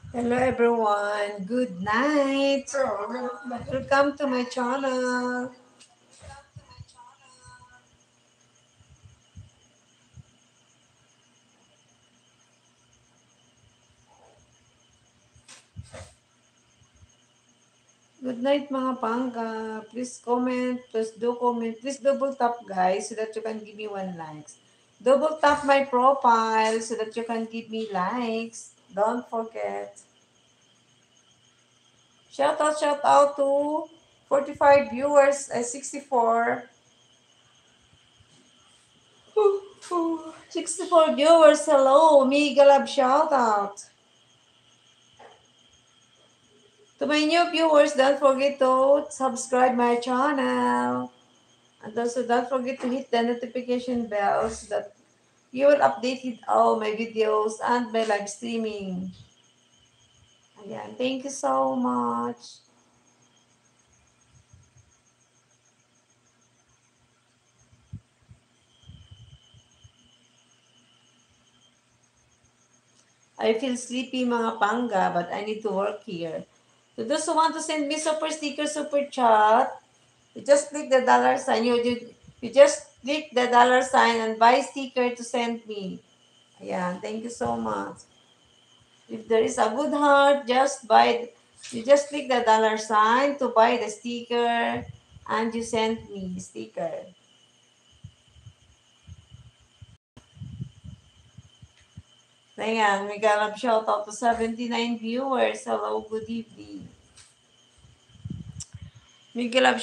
Hello everyone, good night. Welcome to my channel. Good night mga pangga. Please comment, please do comment. Please double tap guys so that you can give me 1 likes. Double tap my profile so that you can give me likes. Don't forget. Shout out to 45 viewers, 64. 64 viewers, hello. Mega love shout out. To my new viewers, don't forget to subscribe my channel. And also don't forget to hit the notification bell so that you will update with all my videos and my live streaming. Ayan, thank you so much. I feel sleepy mga pangga, but I need to work here. To those who want to send me super sticker, super chat, you just click the dollar sign. You just click the dollar sign and buy sticker to send me. Ayan, thank you so much. If there is a good heart, you just click the dollar sign to buy the sticker and you send me the sticker. Ayan, may galap shout out to 79 viewers. Hello, good evening. May galap